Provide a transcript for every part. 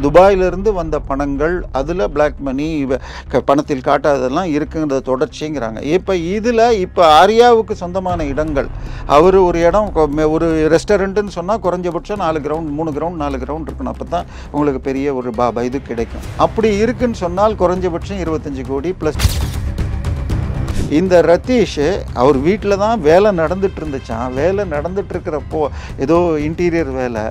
துபாயிலிருந்து வந்த பணங்கள், அதில் பிளாக் மணி, பணத்தில் காட்டாததெல்லாம் இருக்குங்கிற தொடர்ச்சிங்கிறாங்க. இப்போ ஆர்யாவுக்கு சொந்தமான இடங்கள், அவர் ஒரு இடம், ஒரு ரெஸ்டாரண்ட்டுன்னு சொன்னால் குறைஞ்சபட்சம் 4 கிரவுண்ட் 3 கிரவுண்ட் 4 கிரவுண்ட் இருக்கணும். அப்போ தான் உங்களுக்கு பெரிய ஒரு இது கிடைக்கும். அப்படி இருக்குன்னு சொன்னால் குறைஞ்சபட்சம் 25 கோடி ப்ளஸ். இந்த ரத்தீஷ் அவர் வீட்டில் தான் வேலை நடந்துட்டு இருந்துச்சான். வேலை நடந்துட்டு இருக்கிறப்போ ஏதோ இன்டீரியர் வேலை,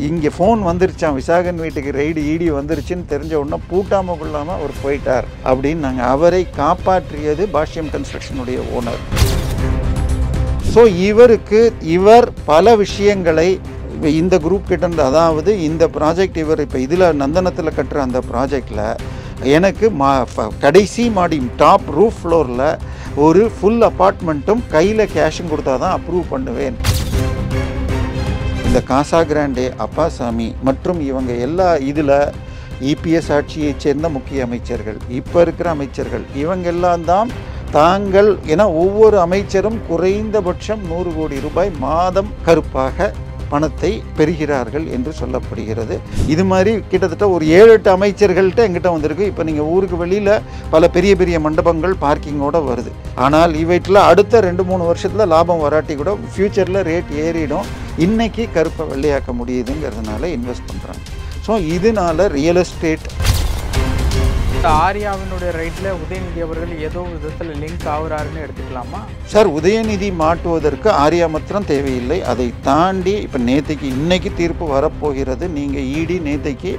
இங்கே ஃபோன் வந்துருச்சான், விசாகன் வீட்டுக்கு ரைடு இடி வந்துருச்சுன்னு தெரிஞ்ச உடனே பூட்டாமல் கொள்ளாமல் அவர் போயிட்டார் அப்படின்னு நாங்கள் அவரை காப்பாற்றியது பாஷ்யம் கன்ஸ்ட்ரக்ஷனுடைய ஓனர். ஸோ இவர் பல விஷயங்களை இந்த குரூப் கிட்ட, அதாவது இந்த ப்ராஜெக்ட், இவர் இப்போ இதில் நந்தனத்தில் கட்டுற அந்த ப்ராஜெக்டில் எனக்கு கடைசி மாடி டாப் ரூஃப் ஃப்ளோரில் ஒரு ஃபுல் அப்பார்ட்மெண்ட்டும் கையில் கேஷும் கொடுத்தா தான் அப்ரூவ் பண்ணுவேன். இந்த காசா கிராண்டே, அப்பாசாமி மற்றும் இவங்க எல்லா இதில் இபிஎஸ் ஆட்சியைச் சேர்ந்த முக்கிய அமைச்சர்கள், இப்போ இருக்கிற அமைச்சர்கள், இவங்க எல்லாம் தான் தாங்கள், ஏன்னா ஒவ்வொரு அமைச்சரும் குறைந்தபட்சம் 100 கோடி ரூபாய் மாதம் கருப்பாக பணத்தை பெறுகிறார்கள் என்று சொல்லப்படுகிறது. இது மாதிரி கிட்டத்தட்ட ஒரு 7-8 அமைச்சர்கள்ட்ட எங்கிட்ட வந்திருக்கு. இப்போ நீங்கள் ஊருக்கு வெளியில் பல பெரிய பெரிய மண்டபங்கள் பார்க்கிங்கோடு வருது. ஆனால் இவற்றில் அடுத்த 2-3 வருஷத்தில் லாபம் வராட்டி கூட ஃப்யூச்சரில் ரேட் ஏறிடும். இன்றைக்கி கருப்பை வெள்ளையாக்க முடியுதுங்கிறதுனால இன்வெஸ்ட் பண்ணுறாங்க. ஸோ இதனால் ரியல் எஸ்டேட் ஆர்யாவினுடைய ரைட்டில் உதயநிதி அவர்கள் ஏதோ விதத்தில் லிங்க் ஆகுறாருன்னு எடுத்துக்கலாமா சார்? உதயநிதி மாட்டுவதற்கு ஆர்யா மாத்திரம் தேவையில்லை. அதை தாண்டி இப்போ இன்னைக்கு தீர்ப்பு வரப்போகிறது. நீங்கள் இடி நேத்தைக்கு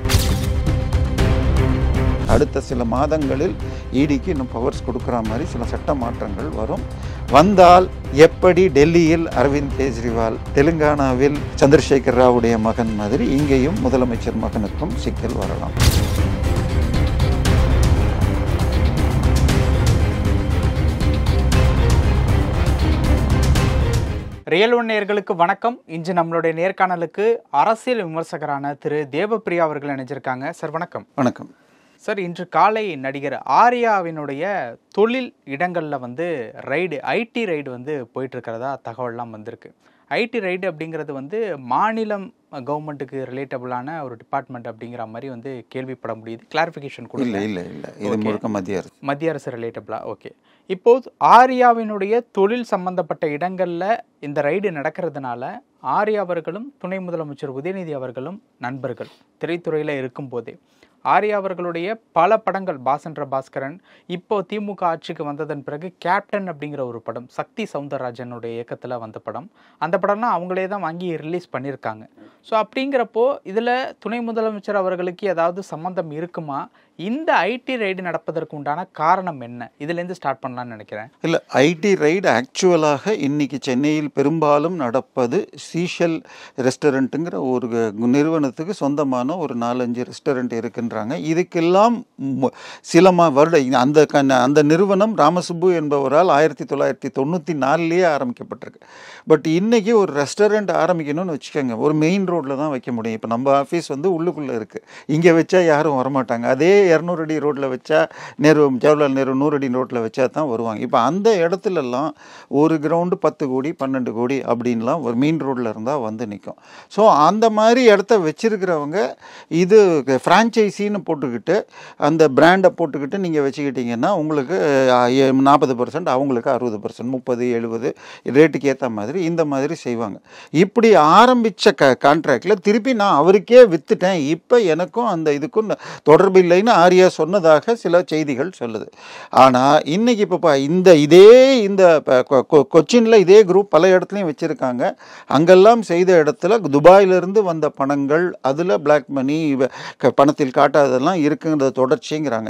அடுத்த சில மாதங்களில் இடிக்கு இன்னும் பவர்ஸ் கொடுக்குற மாதிரி சில சட்ட மாற்றங்கள் வந்தால் எப்படி டெல்லியில் அரவிந்த் கெஜ்ரிவால், தெலுங்கானாவில் சந்திரசேகர் ராவுடைய மகன் மாதிரி இங்கேயும் முதலமைச்சர் மகனுக்கும் சிக்கல் வரலாம். ரியல் ஒன் நேயர்களுக்கு வணக்கம். இன்று நம்மளுடைய நேர்காணலுக்கு அரசியல் விமர்சகரான திரு தேவப்பிரியா அவர்கள் இணைஞ்சிருக்காங்க. சார் வணக்கம். வணக்கம் சார். இன்று காலை நடிகர் ஆர்யாவினுடைய தொழில் இடங்களில் ரைடு, ஐடி ரைடு போயிட்டு இருக்கிறதா தகவல்லாம் வந்திருக்கு. ஐடி ரைடு அப்படிங்கிறது மாநிலம் கவர்மெண்ட்டுக்கு ரிலேட்டபிளான ஒரு டிபார்ட்மெண்ட் அப்படிங்கிற மாதிரி கேள்விப்பட முடியுது. கிளாரிஃபிகேஷன் கொடுங்க. இல்லை இது முழுக்க மத்திய அரசு ரிலேட்டபிளா? ஓகே. இப்போது ஆர்யாவினுடைய தொழில் சம்பந்தப்பட்ட இடங்களில் இந்த ரைடு நடக்கிறதுனால ஆர்யா அவர்களும் துணை முதலமைச்சர் உதயநிதி அவர்களும் நண்பர்கள். திரைத்துறையில் இருக்கும் போதே ஆர்யா அவர்களுடைய பல படங்கள், பாசன்ற பாஸ்கரன், இப்போ திமுக ஆட்சிக்கு வந்ததன் பிறகு கேப்டன் அப்படிங்கிற ஒரு படம், சக்தி சவுந்தரராஜனுடைய இயக்கத்தில் வந்த படம், அந்த படம்லாம் அவங்களே தான் வாங்கி ரிலீஸ் பண்ணியிருக்காங்க. ஸோ அப்படிங்கிறப்போ இதில் துணை முதலமைச்சர் அவர்களுக்கு ஏதாவது சம்மந்தம் இருக்குமா? இந்த ஐடி ரைடு நடப்பதற்கு உண்டான காரணம் என்ன? இதுலேருந்து ஸ்டார்ட் பண்ணலான்னு நினைக்கிறேன். இல்லை, ஐடி ரைடு ஆக்சுவலாக இன்றைக்கி சென்னையில் பெரும்பாலும் நடப்பது சீஷல் ரெஸ்டாரண்ட்டுங்கிற ஒரு நிறுவனத்துக்கு சொந்தமான ஒரு 4-5 ரெஸ்டாரண்ட் இருக்குன்றாங்க. இதுக்கெல்லாம் சில அந்த நிறுவனம் ராமசுப்பு என்பவரால் 1994 ஆரம்பிக்கப்பட்டிருக்கு. பட் இன்றைக்கி ஒரு ரெஸ்டாரண்ட் ஆரம்பிக்கணும்னு வச்சுக்கோங்க, ஒரு மெயின் ரோட்டில் தான் வைக்க முடியும். இப்போ நம்ம ஆஃபீஸ் உள்ளுக்குள்ளே இருக்குது, இங்கே வச்சா யாரும் வரமாட்டாங்க. அதே 200 அடி ரோட்டில் வச்சா, ஜவஹர்லால் நேரு 100 அடி ரோட்டில் வச்சா தான் வருவாங்க. இப்போ அந்த இடத்துலலாம் ஒரு கிரவுண்டு 10 கோடி 12 கோடி அப்படின்லாம் ஒரு மெயின் ரோட்டில் இருந்தால் நிற்கும். ஸோ அந்த மாதிரி இடத்த வச்சுருக்கிறவங்க இது ஃப்ரான்ச்சைஸின்னு போட்டுக்கிட்டு, அந்த பிராண்டை போட்டுக்கிட்டு நீங்கள் வச்சுக்கிட்டிங்கன்னா உங்களுக்கு 40%, அவங்களுக்கு 60%, 30-70 ரேட்டுக்கு ஏற்ற மாதிரி இந்த மாதிரி செய்வாங்க. இப்படி ஆரம்பித்த கான்ட்ராக்டில் திருப்பி நான் அவருக்கே விற்றுட்டேன், இப்போ எனக்கும் அந்த இதுக்கும் தொடர்பு இல்லைன்னு ஆர்யா சொன்னதாக சில செய்திகள் சொல்லுது. ஆனால் இன்றைக்கி இப்போ இந்த கொச்சினில் இதே குரூப் பல இடத்துலையும் வச்சுருக்காங்க. அங்கெல்லாம் செய்த இடத்துல துபாயிலிருந்து வந்த பணங்கள், அதில் பிளாக் மணி, பணத்தில் காட்டாததெல்லாம் இருக்குங்கிறத தொடர்ச்சிங்கிறாங்க.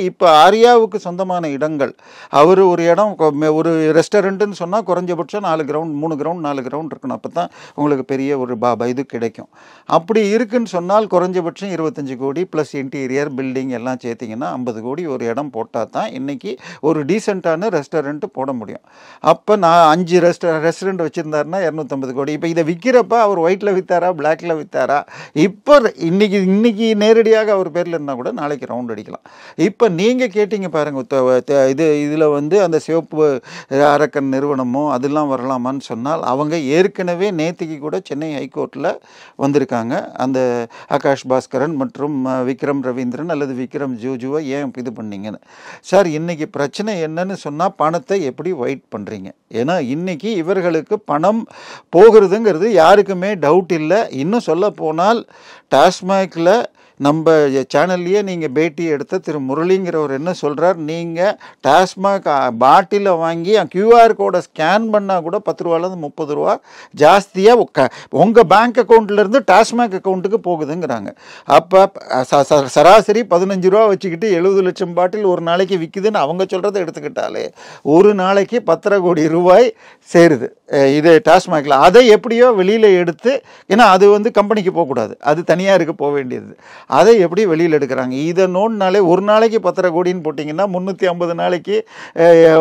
இப்போ ஆர்யாவுக்கு சொந்தமான இடங்கள், அவர் ஒரு இடம், ஒரு ரெஸ்டாரண்ட்டுன்னு சொன்னால் குறைஞ்சபட்சம் 4 கிரவுண்ட் 3 கிரவுண்ட் 4 கிரவுண்ட் இருக்கணும். அப்போ தான் உங்களுக்கு பெரிய ஒரு இது கிடைக்கும். அப்படி இருக்குன்னு சொன்னால் குறைஞ்சபட்சம் 25 கோடி ப்ளஸ் இன்டீரியர் இன்டீரியர் பில்டிங் எல்லாம் சேர்த்திங்கன்னா 50 கோடி ஒரு இடம் போட்டால் தான் இன்றைக்கி ஒரு டீசெண்டான ரெஸ்டாரண்ட்டு போட முடியும். அப்போ நான் 5 ரெஸ்டாரண்ட் வச்சுருந்தாருன்னா 250 கோடி. இப்போ இதை விற்கிறப்ப அவர் ஒயிட்டில் விற்றாரா பிளாக்கில் விற்றாரா? இப்போ இன்னைக்கு நேரடியாக அவர் பேரில் இருந்தால் கூட நாளைக்கு ரவுண்ட் அடிக்கலாம். இப்போ நீங்கள் கேட்டீங்க பாருங்கள், இதில் வந்து அந்த சிவப்பு அரக்கன் நிறுவனமோ அதெல்லாம் வரலாமான்னு சொன்னால் அவங்க ஏற்கனவே நேற்றுக்கு கூட சென்னை ஹைகோர்ட்டில் வந்திருக்காங்க. அந்த ஆகாஷ் பாஸ்கரன் மற்றும் விக்ரம் ரவீந்திரன் அல்லது விக்ரம் ஜூஜுவை ஏன் இது பண்ணீங்கன்னு. சார், இன்றைக்கி பிரச்சனை என்னன்னு சொன்னால் பணத்தை எப்படி ஒயிட் பண்ணுறீங்க? ஏன்னா இன்றைக்கி இவர்களுக்கு பணம் போகிறதுங்கிறது யாருக்குமே டவுட் இல்லை. இன்னும் சொல்ல போனால் டாஸ்மாகில் நம்ம சேனல்லையே நீங்கள் பேட்டி எடுத்த திரு முரளிங்கிறவர் என்ன சொல்கிறார், நீங்கள் டாஸ்மாக் பாட்டிலை வாங்கி கியூஆர் கோடை ஸ்கேன் பண்ணால் கூட 10 ரூபாலேருந்து 30 ரூபா ஜாஸ்தியாக உங்கள் பேங்க் அக்கௌண்ட்லேருந்து டாஸ்மாக் அக்கௌண்ட்டுக்கு போகுதுங்கிறாங்க. அப்போ சராசரி 15 ரூபா வச்சுக்கிட்டு 70 லட்சம் பாட்டில் ஒரு நாளைக்கு விற்குதுன்னு அவங்க சொல்கிறத எடுத்துக்கிட்டாலே ஒரு நாளைக்கு 10.5 கோடி ரூபாய் சேருது இது டாஸ்மாகில். அதை எப்படியோ வெளியில் எடுத்து, ஏன்னா அது வந்து கம்பெனிக்கு போகக்கூடாது, அது தனியாருக்கு போக வேண்டியது, அதை எப்படி வெளியில் எடுக்கிறாங்க. இதை நோண்டினாலே ஒரு நாளைக்கு 10.5 கோடின்னு போட்டிங்கன்னா 350 நாளைக்கு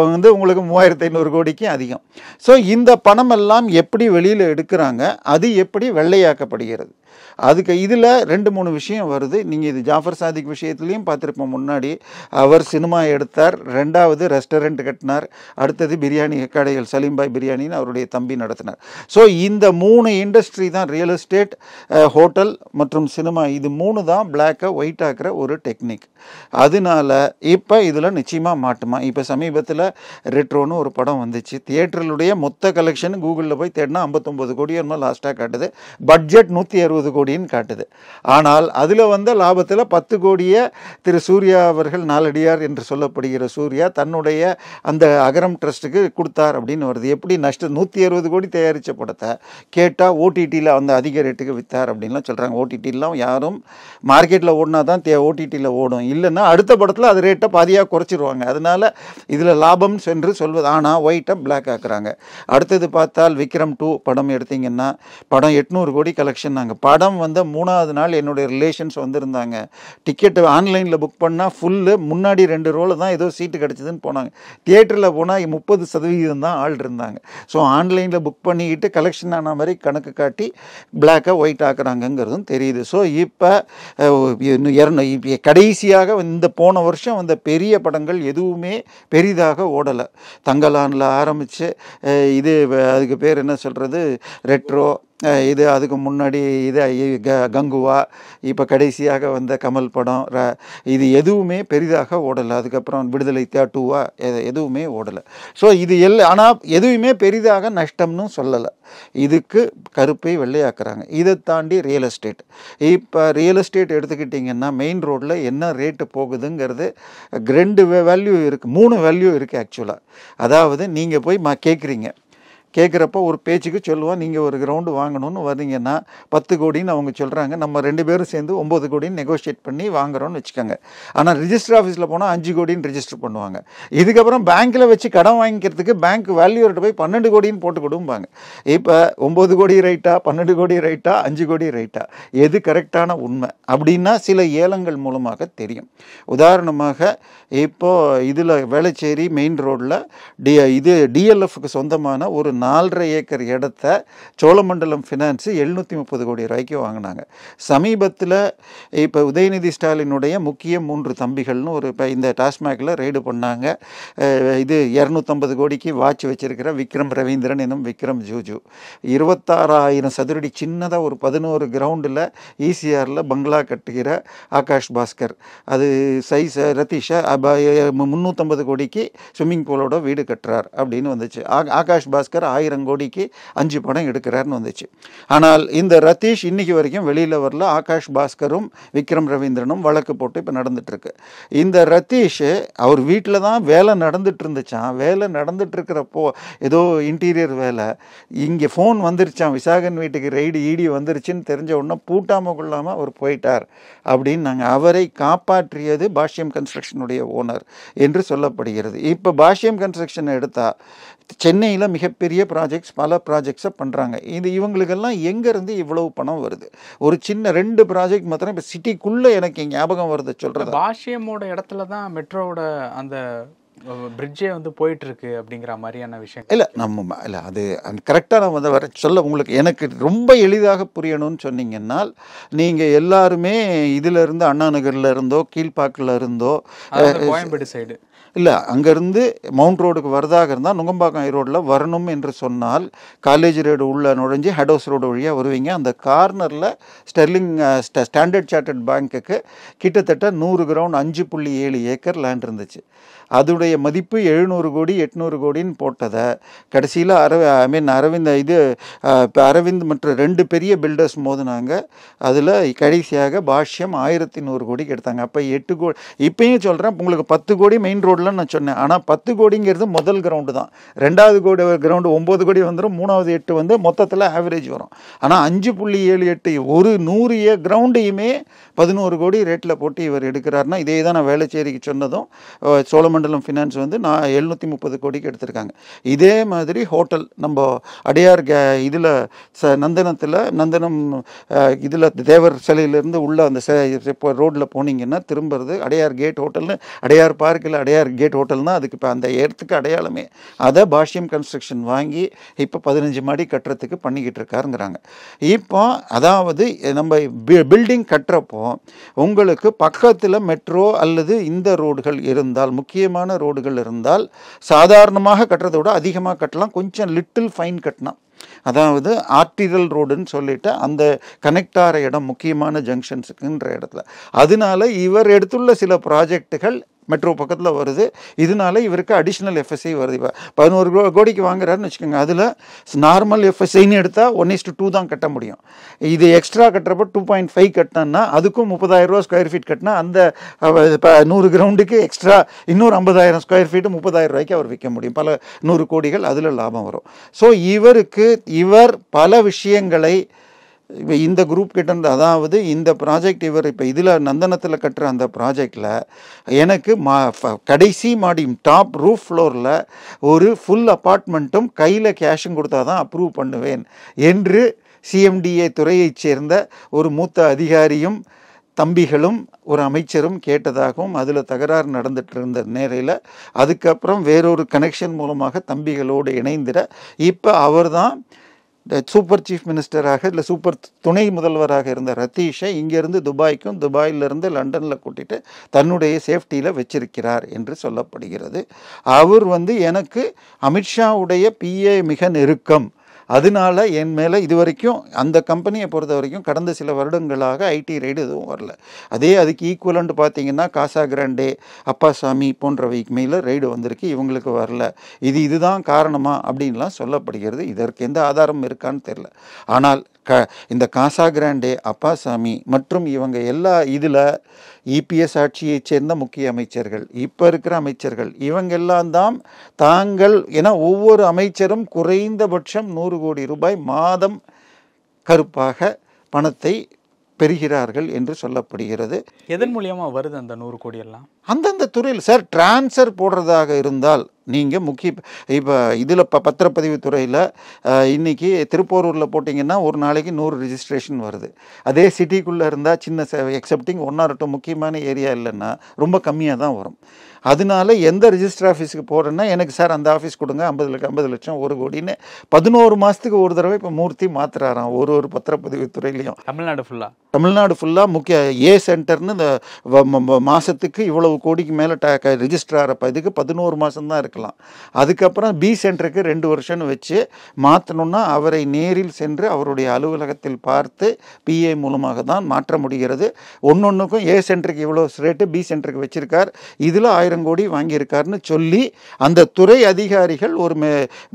வந்து உங்களுக்கு 3500 கோடிக்கு அதிகம். ஸோ இந்த பணமெல்லாம் எப்படி வெளியில் எடுக்கிறாங்க, அது எப்படி வெள்ளையாக்கப்படுகிறது? அதுக்கு இதில் 2-3 விஷயம் வருது. நீங்கள் இது ஜாஃபர் சாதிக் விஷயத்துலையும் பார்த்துருப்போம். முன்னாடி அவர் சினிமா எடுத்தார், 2வது ரெஸ்டாரண்ட் கட்டினார், அடுத்தது பிரியாணி கடைகள் சலீம்பாய் பிரியாணின்னு அவருடைய தம்பி நடத்தினார். ஸோ இந்த 3 இண்டஸ்ட்ரி தான், ரியல் எஸ்டேட், ஹோட்டல் மற்றும் சினிமா, இது 3 தான் பிளாக்கை ஒயிட் ஆக்குற ஒரு டெக்னிக். அதனால இப்போ இதில் நிச்சயமாக மாட்டுமா? இப்போ சமீபத்தில் ரெட்ரோன்னு ஒரு படம் வந்துச்சு. தியேட்டர்களுடைய மொத்த கலெக்ஷன் கூகுளில் போய் தேடினா 59 கோடி என்னமோ லாஸ்ட்டாக காட்டுது. பட்ஜெட் 160 கோடின்னு காட்டுது. ஆனால் அதில் வந்த லாபத்தில் 10 கோடியை திரு சூர்யா அவர்கள், நாலடியார் என்று சொல்லப்படுகிற சூர்யா, தன்னுடைய அந்த அகரம் ட்ரஸ்ட்டுக்கு கொடுத்தார் அப்படின்னு வருது. எப்படி நஷ்டம்? 160 கோடி தயாரித்த படத்தை கேட்டால் ஓடிடியில் அந்த அதிக ரேட்டுக்கு விற்றார் அப்படின்லாம் சொல்கிறாங்க. ஓடிடிலாம் யாரும் மார்க்கெட்டில் ஓடினா தான் ஓடிடியில் ஓடும், இல்லைன்னா அடுத்த படத்தில் அது ரேட்டை பாதியாக குறைச்சிருவாங்க. அதனால் இதில் லாபம் சென்று சொல்வது. ஆனால் ஒயிட்டை பிளாக் ஆக்குறாங்க. அடுத்தது பார்த்தால் விக்ரம் 2 படம் எடுத்திங்கன்னா படம் 800 கோடி கலெக்ஷன். நாங்கள் படம் வந்து 3வது நாள் என்னுடைய ரிலேஷன்ஸ் வந்திருந்தாங்க. டிக்கெட்டு ஆன்லைனில் புக் பண்ணால் ஃபுல்லு, முன்னாடி 2 ரோவில் தான் ஏதோ சீட்டு கிடச்சிதுன்னு போனாங்க. தியேட்டரில் போனால் 30% தான் ஆள் இருந்தாங்க. ஸோ ஆன்லைனில் புக் பண்ணிக்கிட்டு கலெக்ஷன் ஆன மாதிரி கணக்கு காட்டி பிளாக்கை ஒயிட் ஆக்குறாங்கங்கிறதும் தெரியுது. ஸோ இப்போ கடைசியாக இந்த போன வருஷம் வந்த பெரிய படங்கள் எதுவுமே பெரிதாக ஓடலை. தங்கலானில் ஆரம்பித்து இது அதுக்கு பேர் என்ன சொல்கிறது, ரெட்ரோ, இது அதுக்கு முன்னாடி இது கங்குவா, இப்போ கடைசியாக வந்த கமல் படம், இது எதுவுமே பெரிதாக ஓடலை. அதுக்கப்புறம் விடுதலை 2வா எதுவுமே ஓடலை. ஸோ இது ஆனால் எதுவுமே பெரிதாக நஷ்டம்னு சொல்லலை. இதுக்கு கருப்பை வெள்ளையாக்குறாங்க. இதை தாண்டி ரியல் எஸ்டேட். இப்போ ரியல் எஸ்டேட் எடுத்துக்கிட்டிங்கன்னா மெயின் ரோட்டில் என்ன ரேட்டு போகுதுங்கிறது 2 வேல்யூ இருக்குது, 3 வேல்யூ இருக்குது ஆக்சுவலாக. அதாவது நீங்கள் போய் கேட்குறப்போ ஒரு பேச்சுக்கு சொல்லுவோம், நீங்கள் ஒரு கிரவுண்டு வாங்கணும்னு வர்றீங்கன்னா 10 கோடின்னு அவங்க சொல்கிறாங்க. நம்ம 2 பேரும் சேர்ந்து 9 கோடின்னு நெகோஷியேட் பண்ணி வாங்குகிறோன்னு வச்சுக்கோங்க. ஆனால் ரிஜிஸ்டர் ஆஃபீஸில் போனால் 5 கோடின்னு ரிஜிஸ்டர் பண்ணுவாங்க. இதுக்கப்புறம் பேங்க்கில் வச்சு கடன் வாங்கிக்கிறதுக்கு பேங்க் வேல்யூர்கிட்ட போய் 12 கோடின்னு போட்டு கொடுப்பாங்க. இப்போ 9 கோடி ரைட்டா, 12 கோடி ரைட்டா, 5 கோடி ரைட்டா, எது கரெக்டான உண்மை அப்படின்னா சில ஏலங்கள் மூலமாக தெரியும். உதாரணமாக இப்போது இதில் வேளச்சேரி மெயின் ரோடில் டிஎல்எஃப்க்கு சொந்தமான ஒரு 4.5 ஏக்கர் இடத்த சோழமண்டலம் ஃபினான்ஸு 730 கோடி ரூபாய்க்கு வாங்கினாங்க. சமீபத்தில் இப்போ உதயநிதி ஸ்டாலினுடைய முக்கிய 3 தம்பிகள்னு ஒரு இப்போ இந்த டாஸ்மாகில் ரெய்டு பண்ணாங்க. இது 250 கோடிக்கு வாட்ச் வச்சிருக்கிற விக்ரம் ரவீந்திரன் என்னும் விக்ரம் ஜூஜு 26,000 சதுரடி சின்னதாக ஒரு 11 கிரவுண்டில் ஈசிஆரில் பங்களா கட்டுகிற ஆகாஷ் பாஸ்கர், அது சைஸ் ரத்தீஷா 350 கோடிக்கு ஸ்விம்மிங் பூலோட வீடு கட்டுறார் அப்படின்னு வந்துச்சு. ஆகாஷ் பாஸ்கர் 1000 கோடிக்கு 5 படம் எடுக்கிறார்னு வந்துச்சு. ஆனால் இந்த ரத்தீஷ் இன்னைக்கு வரைக்கும் வெளியில் வரல. ஆகாஷ் பாஸ்கரும் விக்ரம் ரவீந்திரனும் வழக்கு போட்டு இப்போ நடந்துட்டுருக்கு. இந்த ரத்தீஷ் அவர் வீட்டில் தான் வேலை நடந்துட்டு இருந்துச்சான். வேலை நடந்துட்டு இருக்கிறப்போ ஏதோ இன்டீரியர் வேலை, இங்கே ஃபோன் வந்துருச்சான், விசாகன் வீட்டுக்கு ரெய்டு இடி வந்துருச்சுன்னு தெரிஞ்ச உடனே பூட்டாமல் கொள்ளாமல் அவர் போயிட்டார் அப்படின்னு நாங்கள் அவரை காப்பாற்றியது பாஷ்யம் கன்ஸ்ட்ரக்ஷனுடைய ஓனர் என்று சொல்லப்படுகிறது. இப்போ பாஷ்யம் கன்ஸ்ட்ரக்ஷனை எடுத்தால் சென்னையில் மிகப்பெரிய ப்ராஜெக்ட்ஸ் பல ப்ராஜெக்ட்ஸை பண்ணுறாங்க. இவங்களுக்கெல்லாம் எங்கேருந்து இவ்வளவு பணம் வருது? ஒரு சின்ன 2 ப்ராஜெக்ட் மாத்திரம் இப்போ சிட்டிக்குள்ளே எனக்கு ஞாபகம் வருது சொல்கிறது. பாஷ்யமோட இடத்துல தான் மெட்ரோவோட அந்த பிரிட்ஜே வந்து போயிட்டு இருக்கு அப்படிங்கிற மாதிரியான விஷயம் இல்லை. இல்லை அது கரெக்டாக நான் வந்து வர சொல்ல உங்களுக்கு எனக்கு ரொம்ப எளிதாக புரியணும்னு சொன்னீங்கன்னா, நீங்கள் எல்லாருமே இதிலிருந்து அண்ணா நகரில் இருந்தோ கீழ்பாக்கில் இருந்தோ கோயம்பேடு சைடு இல்லை அங்கேருந்து மவுண்ட் ரோடுக்கு வரதாக இருந்தால் நுங்கம்பாக்கம் ரோடில் வரணும் என்று சொன்னால் காலேஜ் ரோடு உள்ளே நுழைஞ்சி ஹெட் ஹவுஸ் ரோடு வழியாக வருவீங்க. அந்த கார்னரில் ஸ்டாண்டர்ட் சார்ட்டர்ட் பேங்க்குக்கு கிட்டத்தட்ட 100 கிரவுண்ட் 5.7 ஏக்கர் லேண்ட் இருந்துச்சு. அதோடைய மதிப்பு 700 கோடி 800 கோடின்னு போட்டதை கடைசியில் அரவிந்த் மற்றும் 2 பெரிய பில்டர்ஸ் மோதினாங்க. அதில் கடைசியாக பாஷ்யம் 1100 கோடிக்கு எடுத்தாங்க. அப்போ 8 கோடி. இப்பயும் சொல்கிறேன் உங்களுக்கு 10 கோடி மெயின் ரோடில் நான் சொன்னேன். ஆனால் 10 கோடிங்கிறது முதல் கிரவுண்டு தான். 2வது கிரவுண்டு 9 கோடி வந்துடும், 3வது 8 வந்து மொத்தத்தில் ஆவரேஜ் வரும். ஆனால் 5.78 ஒரு 100 கிரவுண்டையுமே 11 கோடி ரேட்டில் போட்டு இவர் எடுக்கிறாருன்னா, இதே தான் நான் வேளச்சேரிக்கு சொன்னதும் சோழமண்டலம் ஃபினான்ஸ் வந்து நான் 730 கோடிக்கு எடுத்திருக்காங்க. இதே மாதிரி ஹோட்டல் நம்ம அடையார் இதில் நந்தனம் இதில் தேவர் சிலையிலேருந்து உள்ள அந்த ரோட்டில் போனீங்கன்னா திரும்புறது அடையார் கேட் ஹோட்டல்னு, அடையார் பார்க்கில் அடையார் கேட் ஹோட்டல்னால் அதுக்கு இப்போ அந்த இடத்துக்கு அடையாளமே. அதை பாஷ்யம் கன்ஸ்ட்ரக்ஷன் வாங்கி இப்போ 15 மாடி கட்டுறதுக்கு பண்ணிக்கிட்டு இருக்காருங்கிறாங்க. இப்போ அதாவது நம்ம பில்டிங் கட்டுறப்போ உங்களுக்கு பக்கத்தில் மெட்ரோ அல்லது இந்த ரோடுகள் இருந்தால், முக்கியமான ரோடுகள் இருந்தால் சாதாரணமாக கட்டுறதை விட அதிகமாக கட்டலாம். கொஞ்சம் லிட்டில் ஃபைன் கட்டினா, அதாவது ஆர்டிரல் ரோடுன்னு சொல்லிட்டு அந்த கனெக்ட் ஆகிற இடம் முக்கியமான ஜங்ஷன்ஸுக்குன்ற இடத்துல. அதனால இவர் எடுத்துள்ள சில ப்ராஜெக்டுகள் மெட்ரோ பக்கத்தில் வருது. இதனால இவருக்கு அடிஷ்னல் எஃப்எஸ்ஐ வருது. இப்போ 11 கோடிக்கு வாங்குறாருன்னு வச்சுக்கோங்க. அதில் நார்மல் எஃப்எஸ்ஐன்னு எடுத்தால் 1:2 தான் கட்ட முடியும். இது எக்ஸ்ட்ரா கட்டுறப்போ 2.5 கட்டினா அதுக்கும் 30,000 ரூபா ஸ்கொயர் ஃபீட் கட்டினா அந்த 100 கிரவுண்டுக்கு எக்ஸ்ட்ரா இன்னொரு 50,000 ஸ்கொயர் ஃபீட்டு 30,000 ரூபாய்க்கு அவர் விற்க முடியும். பல 100 கோடிகள் அதில் லாபம் வரும். ஸோ இவர் பல விஷயங்களை இந்த குரூப் கிட்ட இருந்து, அதாவது இந்த ப்ராஜெக்ட் இவர் இப்போ இதில் நந்தனத்தில் கட்டுற அந்த ப்ராஜெக்டில் எனக்கு கடைசி மாடி டாப் ரூஃப் ஃப்ளோரில் ஒரு ஃபுல் அப்பார்ட்மெண்ட்டும் கையில் கேஷும் கொடுத்தா தான் அப்ரூவ் பண்ணுவேன் என்று சிஎம்டிஏ துறையைச் சேர்ந்த ஒரு மூத்த அதிகாரியும் தம்பிகளும் ஒரு அமைச்சரும் கேட்டதாகவும் அதில் தகராறு நடந்துட்டு இருந்த நேரையில் அதுக்கப்புறம் வேறொரு கனெக்ஷன் மூலமாக தம்பிகளோடு இணைந்திட இப்போ அவர் தான் சூப்பர் சீஃப் மினிஸ்டராக இல்லை சூப்பர் துணை முதல்வராக இருந்த ரத்தீஷை இங்கேருந்து துபாய்க்கும் துபாயிலிருந்து லண்டனில் கூட்டிகிட்டு தன்னுடைய சேஃப்டியில் வச்சிருக்கிறார் என்று சொல்லப்படுகிறது. அவர் வந்து எனக்கு அமித்ஷாவுடைய பிஏ மிக நெருக்கம். அதனால என் மேலே இது வரைக்கும் அந்த கம்பெனியை பொறுத்த வரைக்கும் கடந்த சில வருடங்களாக ஐடி ரைடு எதுவும் வரல. அதுக்கு ஈக்குவலண்ட் பார்த்தீங்கன்னா காசா கிராண்டே, அப்பாசாமி போன்றவைக்கு மேலே ரைடு வந்திருக்கு, இவங்களுக்கு வரல. இதுதான் காரணமா அப்படின்லாம் சொல்லப்படுகிறது. இதற்கு எந்த ஆதாரம் இருக்கான்னு தெரியல. ஆனால் இந்த காசா கிராண்டே, அப்பாசாமி மற்றும் இவங்க எல்லா இதில் இபிஎஸ் ஆட்சியை சேர்ந்த முக்கிய அமைச்சர்கள், இப்போ இருக்கிற அமைச்சர்கள், இவங்கெல்லாம் தான் தாங்கள் என ஒவ்வொரு அமைச்சரும் குறைந்தபட்சம் 100 கோடி ரூபாய் மாதம் கருப்பாக பணத்தை பெறுகிறார்கள் என்று சொல்லப்படுகிறது. எதன் மூலியமா வருது அந்த 100 கோடி எல்லாம்? அந்தந்த துறையில் சார் டிரான்ஸ்ஃபர் போடுறதாக இருந்தால் நீங்கள் இப்போ இதில் பத்திரப்பதிவு துறையில் இன்றைக்கி திருப்போரூரில் போட்டிங்கன்னா ஒரு நாளைக்கு 100 ரிஜிஸ்ட்ரேஷன் வருது. அதே சிட்டிக்குள்ளே இருந்தால் சின்ன எக்ஸப்டிங் 1 or 2 முக்கியமான ஏரியா இல்லைன்னா ரொம்ப கம்மியாக தான் வரும். அதனால எந்த ரிஜிஸ்டர் ஆஃபீஸுக்கு போகிறேன்னா எனக்கு சார் அந்த ஆஃபீஸ் கொடுங்க 50 லட்சம் 1 கோடின்னு 11 மாதத்துக்கு ஒரு தடவை இப்போ மூர்த்தி மாற்றுறாராம் ஒரு பத்திரப்பதிவு துறையிலையும். தமிழ்நாடு ஃபுல்லாக முக்கிய ஏ சென்டர்னு இந்த மாதத்துக்கு இவ்வளவு கோடிக்கு மேலே ரிஜிஸ்டர் ஆகிறப்ப இதுக்கு 11 மாதம் தான் இருக்கலாம். அதுக்கப்புறம் பி சென்டருக்கு 2 வருஷம்னு வச்சு மாற்றணுன்னா அவரை நேரில் சென்று அவருடைய அலுவலகத்தில் பார்த்து பிஏ மூலமாக தான் மாற்ற முடிகிறது. ஒன்னொன்றுக்கும் ஏ சென்டருக்கு இவ்வளோ ரேட்டு, பி சென்டருக்கு வச்சிருக்கார், இதில் 1000 கோடி வாங்கியிருக்காருன்னு சொல்லி அந்த துறை அதிகாரிகள் ஒரு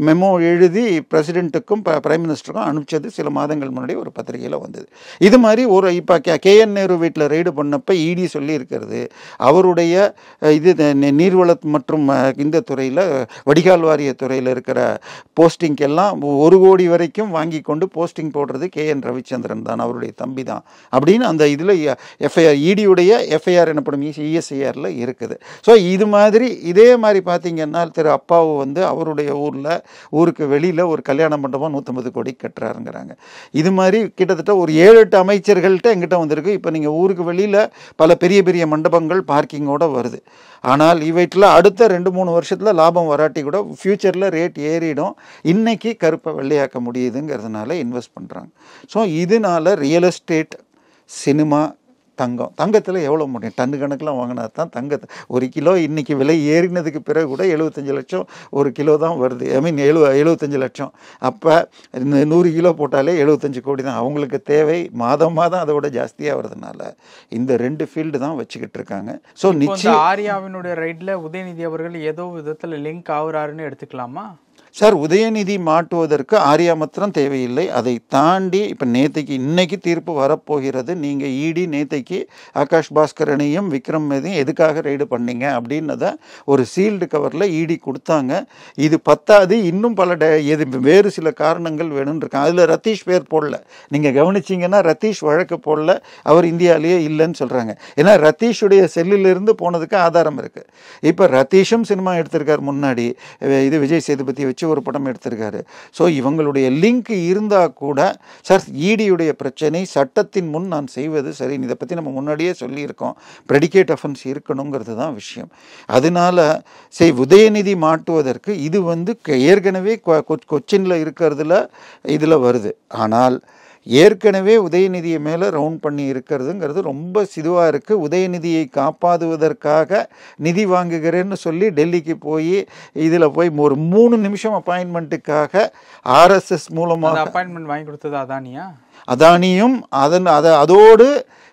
மெமோ எழுதி பிரசிடென்ட்டுக்கும் பிரைம் மினிஸ்டருக்கும் அனுப்பிச்சது சில மாதங்கள் முன்னாடி ஒரு பத்திரிகையில் வந்தது. இது மாதிரி இப்போ கேஎன் நேரு வீட்டில் ரெய்டு பண்ணப்போ இடி சொல்லி இருக்கிறது அவருடைய இவங்களுடைய இது நீர்வள மற்றும் இந்த துறையில் வடிகால் வாரிய துறையில் இருக்கிற போஸ்டிங்கெல்லாம் 1 கோடி வரைக்கும் வாங்கி கொண்டு போஸ்டிங் போடுறது KN ரவிச்சந்திரன் தான், அவருடைய தம்பி தான் அப்படின்னு அந்த இதில் எஃப்ஐஆர் இடியுடைய எஃப்ஐஆர் எனப்படும் ESIRல இருக்குது. ஸோ இது மாதிரி இதே மாதிரி பார்த்தீங்கன்னா திரு அப்பாவு வந்து அவருடைய ஊருக்கு வெளியில் ஒரு கல்யாண மண்டபம் 150 கோடி கட்டுறாருங்கிறாங்க. இது மாதிரி கிட்டத்தட்ட ஒரு 7-8 அமைச்சர்கள்ட்ட எங்கிட்ட வந்திருக்கு. இப்போ நீங்கள் ஊருக்கு வெளியில் பல பெரிய பெரிய மண்டபங்கள் பார்க்கிங்கோட வருது. ஆனால் இவற்றில் அடுத்த 2-3 வருஷத்தில் லாபம் வராட்டி கூட ஃப்யூச்சரில் ரேட் ஏறிடும். இன்னைக்கு கருப்பை வெள்ளையாக்க முடியுதுங்கிறதுனால இன்வெஸ்ட் பண்ணுறாங்க. ஸோ இதனால ரியல் எஸ்டேட், சினிமா, தங்கத்தில் எவ்வளோ முடியும்? டன்னு கணக்கில் வாங்கினா தான் தங்கத்தை 1 கிலோ இன்றைக்கி விலை ஏறினதுக்கு பிறகு கூட 75 லட்சம் 1 கிலோ தான் வருது. 75 லட்சம். அப்போ 100 கிலோ போட்டாலே 75 கோடி தான். அவங்களுக்கு தேவை மாதம் அதோட ஜாஸ்தியாக வருதுனால இந்த 2 ஃபீல்டு தான் வச்சுக்கிட்டு இருக்காங்க. ஸோ நிச்சயம் ஆர்யாவினுடைய ரைட்டில் உதயநிதி அவர்கள் ஏதோ விதத்தில் லிங்க் ஆகுறாருன்னு எடுத்துக்கலாமா? சார், உதயநிதி மாட்டுவதற்கு ஆர்யா மாத்திரம் தேவையில்லை. அதை தாண்டி இப்போ இன்னைக்கு தீர்ப்பு வரப்போகிறது. நீங்கள் இடி நேத்தைக்கு ஆகாஷ் பாஸ்கரனையும் விக்ரம் மீதையும் எதுக்காக ரைடு பண்ணீங்க அப்படின்னத ஒரு சீல்டு கவரில் இடி கொடுத்தாங்க. இது பத்தாது, இன்னும் பல வேறு சில காரணங்கள் வேணும்னு இருக்காங்க. அதில் ரத்தீஷ் பேர் போடல. நீங்கள் கவனிச்சிங்கன்னா ரத்தீஷ் வழக்கு போடல, அவர் இந்தியாவிலேயே இல்லைன்னு சொல்கிறாங்க. ஏன்னா ரத்தீஷுடைய செல்லிலிருந்து போனதுக்கு ஆதாரம் இருக்குது. இப்போ ரத்தீஷும் சினிமா எடுத்திருக்கார் முன்னாடி, இது விஜய் சேதுபதி வச்சு ஒரு படம் எடுத்திருக்காரு. ஸோ இவங்களுடைய லிங்க் இருந்தால் கூட சார் இடியுடைய பிரச்சனை சட்டத்தின் முன் நான் செய்வது சரி. இதை பற்றி நம்ம முன்னாடியே சொல்லியிருக்கோம். ப்ரெடிகேட் அஃபென்ஸ் இருக்கணுங்கிறது தான் விஷயம். அதனால உதயநிதி மாட்டுவதற்கு இது வந்து ஏற்கனவே கொச்சினில் இருக்கிறதுல இதில் வருது. ஆனால் ஏற்கனவே உதயநிதியை மேலே ரவுண்ட் பண்ணி இருக்கிறதுங்கிறது ரொம்ப சிதுவாக இருக்குது. உதயநிதியை காப்பாற்றுவதற்காக நிதி வாங்குகிறேன்னு சொல்லி டெல்லிக்கு போய் இதில் போய் ஒரு 3 நிமிஷம் அப்பாயின்மெண்ட்டுக்காக RSS மூலமாக அப்பாயின்மெண்ட் வாங்கி கொடுத்தது அதானியா? அதானியும் அதோடு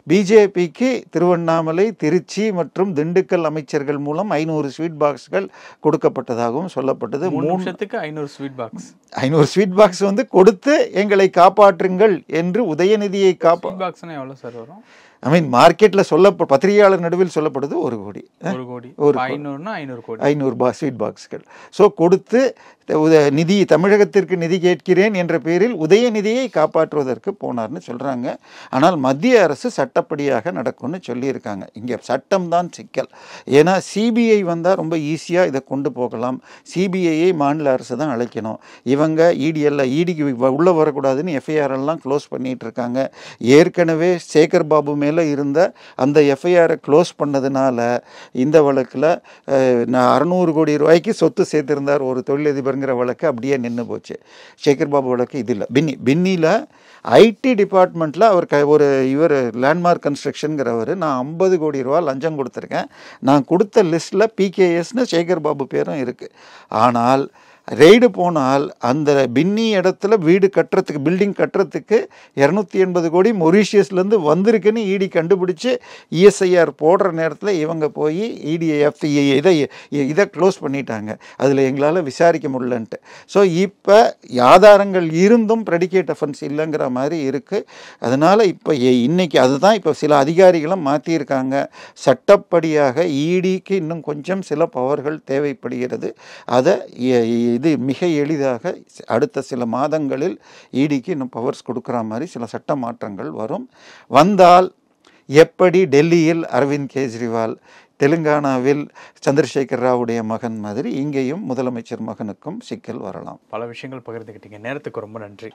பிஜேபிக்கு திருவண்ணாமலை, திருச்சி மற்றும் திண்டுக்கல் அமைச்சர்கள் மூலம் 500 ஸ்வீட் பாக்ஸ்கள் கொடுக்கப்பட்டதாகவும் சொல்லப்பட்டது. 3 நிமிஷத்துக்கு 500 ஸ்வீட் பாக்ஸ் 500 ஸ்வீட் பாக்ஸ் வந்து கொடுத்து எங்களை காப்பாற்றுங்கள் என்று உதயநிதியை பாக்ஸ்னா எவ்வளோ சார் வரும்? மார்க்கெட்டில் பத்திரிகையாளர் நடுவில் சொல்லப்படுது 1 கோடி. 1 கோடி 500 கோடி 500 ஸ்வீட் பாக்ஸ்கள். ஸோ கொடுத்து தமிழகத்திற்கு நிதி கேட்கிறேன் என்ற பேரில் உதயநிதியை காப்பாற்றுவதற்கு போனார்னு சொல்கிறாங்க. ஆனால் மத்திய அரசு சட்டப்படியாக நடக்கும்னு சொல்லியிருக்காங்க. இங்கே சட்டம் தான் சிக்கல். ஏன்னா சிபிஐ வந்தால் ரொம்ப ஈஸியாக இதை கொண்டு போகலாம். சிபிஐயை மாநில அரசு தான் அழைக்கணும். இவங்க இடிக்கு உள்ளே வரக்கூடாதுன்னு எஃப்ஐஆர் எல்லாம் க்ளோஸ் பண்ணிகிட்டு இருக்காங்க. ஏற்கனவே சேகர் பாபு மேலே இருந்த அந்த எஃப்ஐஆரை க்ளோஸ் பண்ணதுனால இந்த வழக்கில் 600 கோடி ரூபாய்க்கு சொத்து சேர்த்திருந்தார் ஒரு தொழிலதிபர் வழக்கு அப்படியே நின்று போச்சு. சேகர் பாபு வழக்கு இது இல்லை. பின்னியில் ஐடி டிபார்ட்மெண்ட்டில் இவர் லேண்ட்மார்க் கன்ஸ்ட்ரக்ஷனுங்கிறவர் நான் 50 கோடி ரூபா லஞ்சம் கொடுத்துருக்கேன். நான் கொடுத்த லிஸ்ட்டில் PKSன்னு சேகர் பாபு பேரும் இருக்குது. ஆனால் ரெய்டு போனால் அந்த பின்னி இடத்துல வீடு கட்டுறதுக்கு, பில்டிங் கட்டுறதுக்கு 280 கோடி மொரீஷியஸ்லேருந்து வந்திருக்குன்னு இடி கண்டுபிடிச்சி ESIR போடுற நேரத்தில் இவங்க போய் இதை க்ளோஸ் பண்ணிட்டாங்க. அதில் எங்களால் விசாரிக்க முடியலன்ட்டு. ஸோ இப்போ ஆதாரங்கள் இருந்தும் ப்ரெடிகேட் அஃபென்ஸ் இல்லைங்கிற மாதிரி இருக்குது. அதனால் இப்போ இன்னைக்கு அதுதான் இப்போ சில அதிகாரிகளும் மாற்றியிருக்காங்க. சட்டப்படியாக இடிக்கு இன்னும் கொஞ்சம் சில பவர்கள் தேவைப்படுகிறது. அதை இது மிக எளிதாக அடுத்த சில மாதங்களில் இடிக்கு இன்னும் பவர்ஸ் கொடுக்குற மாதிரி சில சட்ட மாற்றங்கள் வந்தால் எப்படி டெல்லியில் அரவிந்த் கெஜ்ரிவால், தெலுங்கானாவில் சந்திரசேகர் ராவுடைய மகன் மாதிரி இங்கேயும் முதலமைச்சர் மகனுக்கும் சிக்கல் வரலாம். பல விஷயங்கள் பகிர்ந்துக்கிட்டீங்க. நேரத்துக்கு ரொம்ப நன்றி.